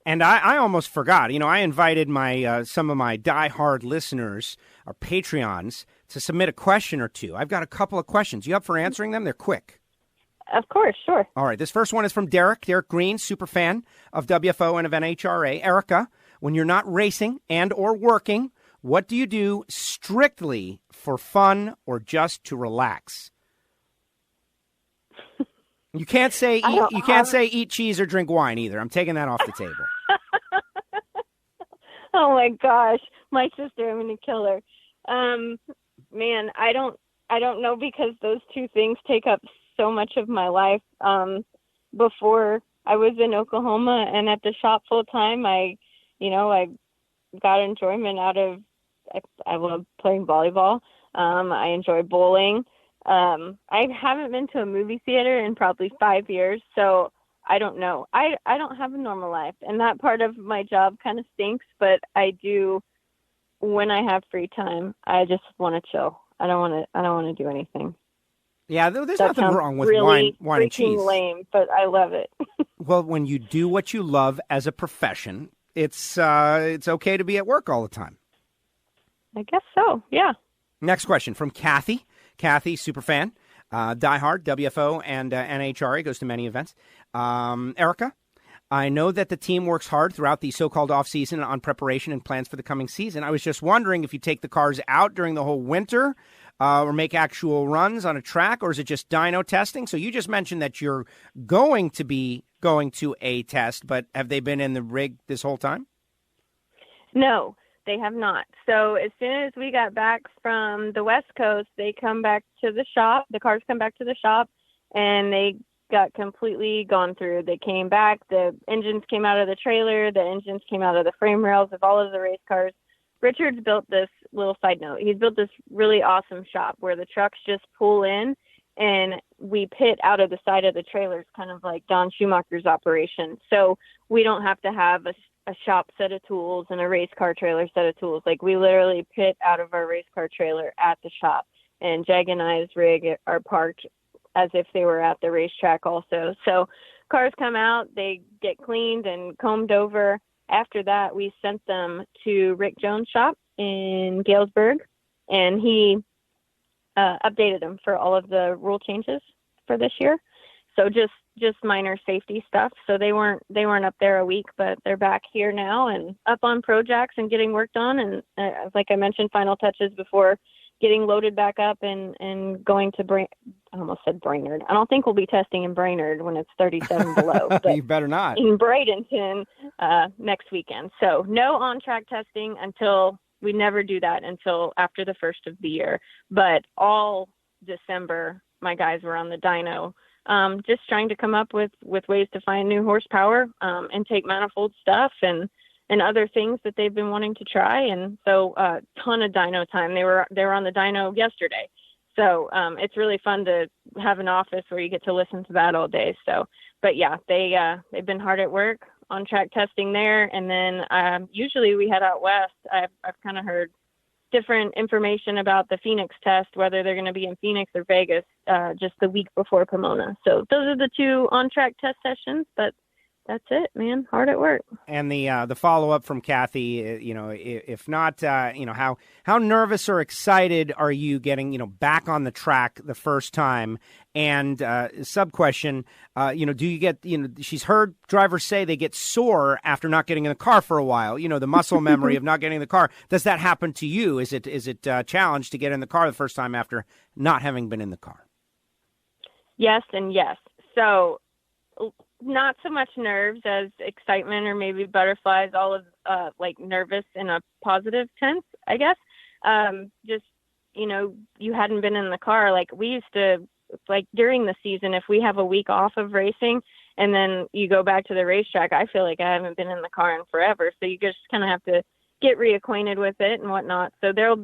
And I almost forgot. I invited my some of my diehard listeners, our Patreons, to submit a question or two. I've got a couple of questions. You up for answering them? They're quick. Of course, sure. All right. This first one is from Derek Green, super fan of WFO and of NHRA. Erica, when you're not racing and or working, what do you do strictly for fun or just to relax? You can't say eat cheese or drink wine either. I'm taking that off the table. Oh my gosh, my sister, I'm going to kill her. Man, I don't know, because those two things take up so much of my life. Before I was in Oklahoma and at the shop full time, I got enjoyment out of, I love playing volleyball. I enjoy bowling. I haven't been to a movie theater in probably 5 years, so I don't know. I don't have a normal life, and that part of my job kind of stinks, but I do, when I have free time, I just want to chill. I don't want to do anything. Yeah, there's that nothing wrong with really wine and cheese. Lame, but I love it. Well, when you do what you love as a profession, it's okay to be at work all the time. I guess so, yeah. Next question from Kathy. Kathy, super fan, diehard, WFO and NHRA, goes to many events. Erica, I know that the team works hard throughout the so-called off-season on preparation and plans for the coming season. I was just wondering if you take the cars out during the whole winter or make actual runs on a track, or is it just dyno testing? So you just mentioned that you're going to be going to a test, but have they been in the rig this whole time? No, they have not. So as soon as we got back from the West Coast, they come back to the shop. The cars come back to the shop, and they got completely gone through. They came back. The engines came out of the trailer. The engines came out of the frame rails of all of the race cars. Richard's built this, little side note, he's built this really awesome shop where the trucks just pull in and we pit out of the side of the trailers, kind of like Don Schumacher's operation. So we don't have to have a shop set of tools and a race car trailer set of tools. Like, we literally pit out of our race car trailer at the shop, and Jag and I's rig are parked as if they were at the racetrack also. So cars come out, they get cleaned and combed over. After that, we sent them to Rick Jones' shop in Galesburg, and he updated them for all of the rule changes for this year. So just minor safety stuff. So they weren't up there a week, but they're back here now and up on projects and getting worked on. And like I mentioned, final touches before getting loaded back up and going to I almost said Brainerd. I don't think we'll be testing in Brainerd when it's 37 below. But you better not. In Bradenton next weekend. So no on-track testing we never do that until after the first of the year. But all December, my guys were on the dyno, just trying to come up with ways to find new horsepower, intake manifold stuff and other things that they've been wanting to try. And so a ton of dyno time. They were on the dyno yesterday. So it's really fun to have an office where you get to listen to that all day. So, but yeah, they've been hard at work on track testing there. And then usually we head out west. I've kind of heard different information about the Phoenix test, whether they're going to be in Phoenix or Vegas just the week before Pomona. So those are the two on-track test sessions, but that's it, man. Hard at work. And the follow-up from Kathy, if not, how nervous or excited are you getting, back on the track the first time? And sub-question, do you get, she's heard drivers say they get sore after not getting in the car for a while, the muscle memory of not getting in the car. Does that happen to you? Is it a challenge to get in the car the first time after not having been in the car? Yes and yes. So not so much nerves as excitement or maybe butterflies, all of like nervous in a positive sense, I guess. Just, you hadn't been in the car. Like we used to, like during the season, if we have a week off of racing and then you go back to the racetrack, I feel like I haven't been in the car in forever. So you just kind of have to get reacquainted with it and whatnot. So there'll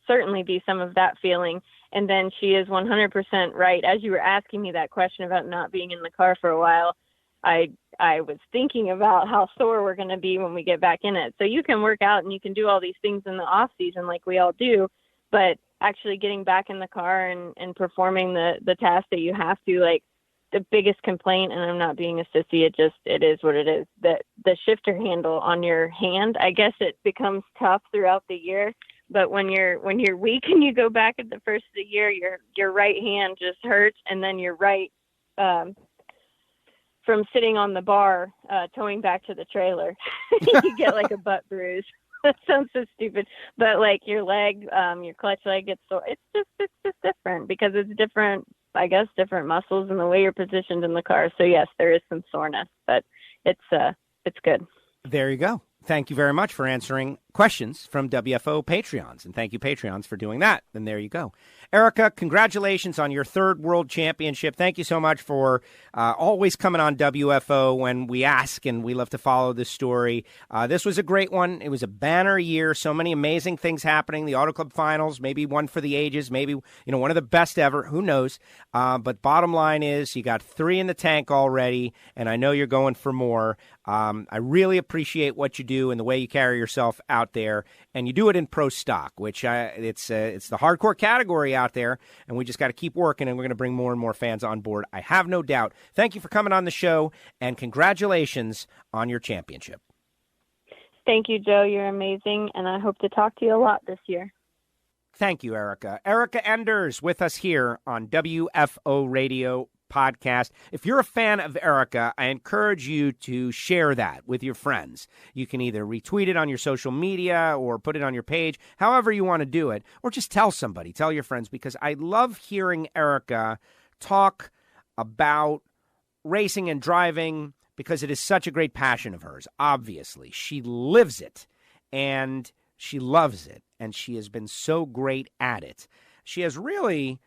certainly be some of that feeling. And then she is 100% right. As you were asking me that question about not being in the car for a while, I was thinking about how sore we're going to be when we get back in it. So you can work out and you can do all these things in the off season like we all do, but actually getting back in the car and performing the task that you have to, like the biggest complaint, and I'm not being a sissy, it is what it is, that the shifter handle on your hand, I guess it becomes tough throughout the year. But when you're weak and you go back at the first of the year, your right hand just hurts, and then your right from sitting on the bar towing back to the trailer, you get like a butt bruise. That sounds so stupid, but like your leg, your clutch leg gets sore. It's just different because it's different. I guess different muscles and the way you're positioned in the car. So yes, there is some soreness, but it's good. There you go. Thank you very much for answering questions from WFO Patreons, and thank you, Patreons, for doing that. And there you go. Erica, congratulations on your third World Championship. Thank you so much for always coming on WFO when we ask, and we love to follow this story. This was a great one. It was a banner year. So many amazing things happening. The Auto Club Finals, maybe one for the ages, maybe one of the best ever. Who knows? But bottom line is you got 3 in the tank already, and I know you're going for more. I really appreciate what you do and the way you carry yourself out there, and you do it in pro stock, which it's the hardcore category out there, and we just got to keep working, and we're going to bring more and more fans on board. I have no doubt. Thank you for coming on the show, and congratulations on your championship. Thank you, Joe. You're amazing, and I hope to talk to you a lot this year. Thank you, Erica. Erica Enders with us here on WFO Radio Podcast. If you're a fan of Erica, I encourage you to share that with your friends. You can either retweet it on your social media or put it on your page, however you want to do it, or just tell somebody, tell your friends, because I love hearing Erica talk about racing and driving because it is such a great passion of hers. Obviously, she lives it and she loves it, and she has been so great at it. She has really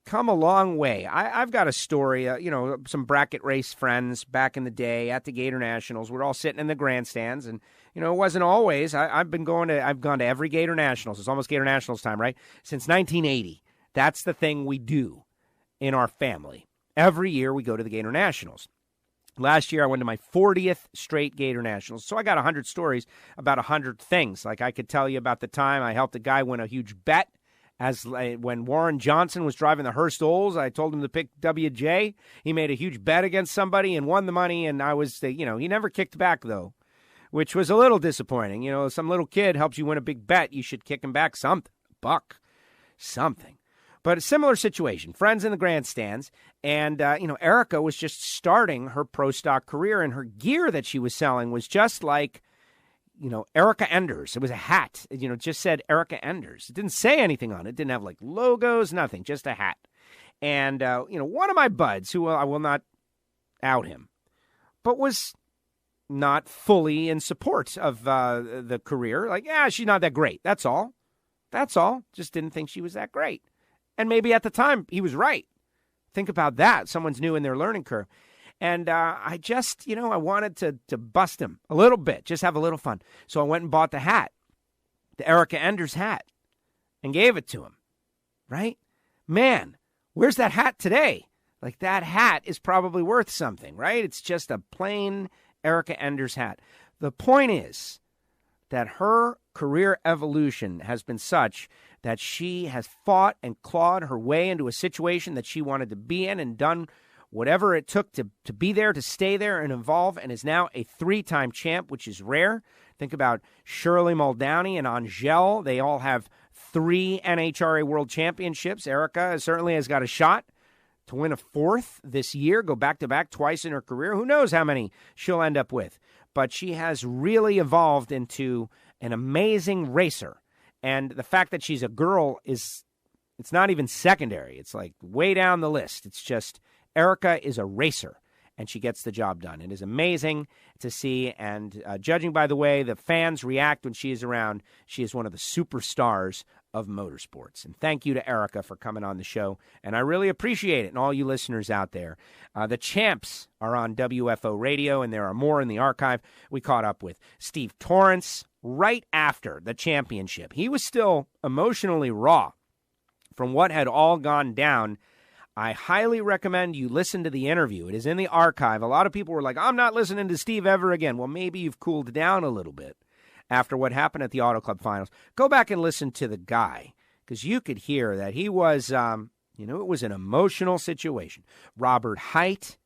come a long way. I've got a story, some bracket race friends back in the day at the Gator Nationals. We're all sitting in the grandstands, and, it wasn't always. I've gone to every Gator Nationals. It's almost Gator Nationals time, right? Since 1980. That's the thing we do in our family. Every year we go to the Gator Nationals. Last year I went to my 40th straight Gator Nationals. So I got 100 stories about 100 things. Like I could tell you about the time I helped a guy win a huge bet. When Warren Johnson was driving the Hearst Olds, I told him to pick WJ. He made a huge bet against somebody and won the money, and he never kicked back, though, which was a little disappointing. Some little kid helps you win a big bet, you should kick him back something, $1, something. But a similar situation, friends in the grandstands, and, Erica was just starting her pro stock career, and her gear that she was selling was just like, Erica Enders. It was a hat. It just said Erica Enders. It didn't say anything on it. It didn't have, logos, nothing, just a hat. And, one of my buds, who I will not out him, but was not fully in support of the career. She's not that great. That's all. Just didn't think she was that great. And maybe at the time, he was right. Think about that. Someone's new in their learning curve. And I just, I wanted to bust him a little bit, just have a little fun. So I went and bought the hat, the Erica Enders hat, and gave it to him, right? Man, where's that hat today? That hat is probably worth something, right? It's just a plain Erica Enders hat. The point is that her career evolution has been such that she has fought and clawed her way into a situation that she wanted to be in and done whatever it took to be there, to stay there and evolve, and is now a 3-time champ, which is rare. Think about Shirley Muldowney and Angel. They all have 3 NHRA World Championships. Erica certainly has got a shot to win a 4th this year, go back-to-back twice in her career. Who knows how many she'll end up with. But she has really evolved into an amazing racer. And the fact that she's a girl it's not even secondary. It's way down the list. It's just Erica is a racer, and she gets the job done. It is amazing to see, and judging by the way the fans react when she is around, she is one of the superstars of motorsports. And thank you to Erica for coming on the show, and I really appreciate it, and all you listeners out there. The champs are on WFO Radio, and there are more in the archive. We caught up with Steve Torrance right after the championship. He was still emotionally raw from what had all gone down. I highly recommend you listen to the interview. It is in the archive. A lot of people were like, I'm not listening to Steve ever again. Well, maybe you've cooled down a little bit after what happened at the Auto Club Finals. Go back and listen to the guy, because you could hear that he was, it was an emotional situation. Robert Height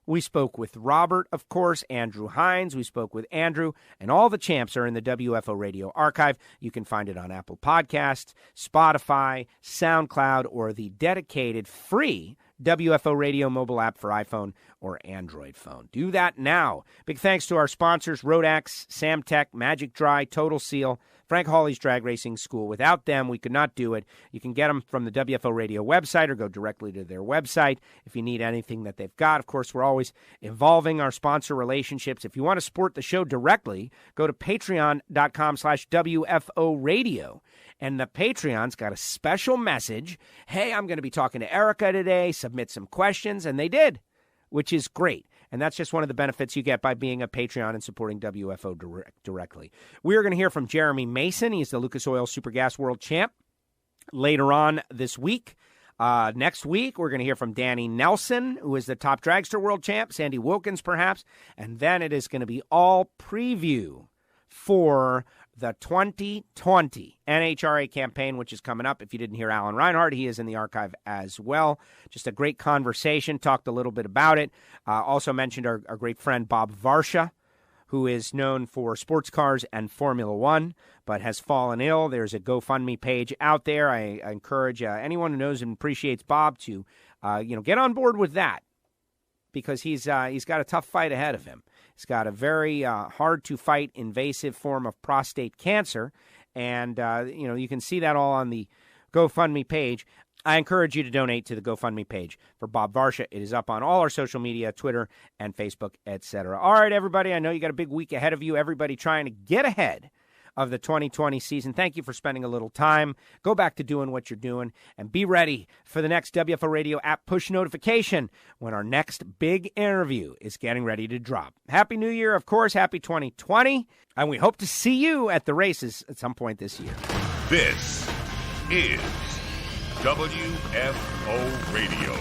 We spoke with Robert, of course, Andrew Hines. We spoke with Andrew, and all the champs are in the WFO Radio archive. You can find it on Apple Podcasts, Spotify, SoundCloud, or the dedicated free WFO Radio mobile app for iPhone or Android phone. Do that now. Big thanks to our sponsors, Rodax, Samtech, Magic Dry, Total Seal, Frank Hawley's Drag Racing School. Without them, we could not do it. You can get them from the WFO Radio website or go directly to their website if you need anything that they've got. Of course, we're always evolving our sponsor relationships. If you want to support the show directly, go to patreon.com/WFO Radio. And the Patreon's got a special message. Hey, I'm going to be talking to Erica today. Submit some questions. And they did, which is great. And that's just one of the benefits you get by being a Patreon and supporting WFO directly. We're going to hear from Jeremy Mason. He's the Lucas Oil Supergas World Champ later on this week. Next week, we're going to hear from Danny Nelson, who is the top dragster world champ, Sandy Wilkins perhaps. And then it is going to be all preview for the 2020 NHRA campaign, which is coming up. If you didn't hear Alan Reinhardt, he is in the archive as well. Just a great conversation, talked a little bit about it. Also mentioned our great friend Bob Varsha, who is known for sports cars and Formula One, but has fallen ill. There's a GoFundMe page out there. I encourage anyone who knows and appreciates Bob to get on board with that, because he's got a tough fight ahead of him. He's got a very hard-to-fight invasive form of prostate cancer, and you can see that all on the GoFundMe page. I encourage you to donate to the GoFundMe page for Bob Varsha. It is up on all our social media, Twitter and Facebook, etc. All right, everybody, I know you got a big week ahead of you. Everybody trying to get ahead of the 2020 season. Thank you for spending a little time. Go back to doing what you're doing and be ready for the next WFO Radio app push notification when our next big interview is getting ready to drop. Happy New Year, of course. Happy 2020. And we hope to see you at the races at some point this year. This is WFO Radio.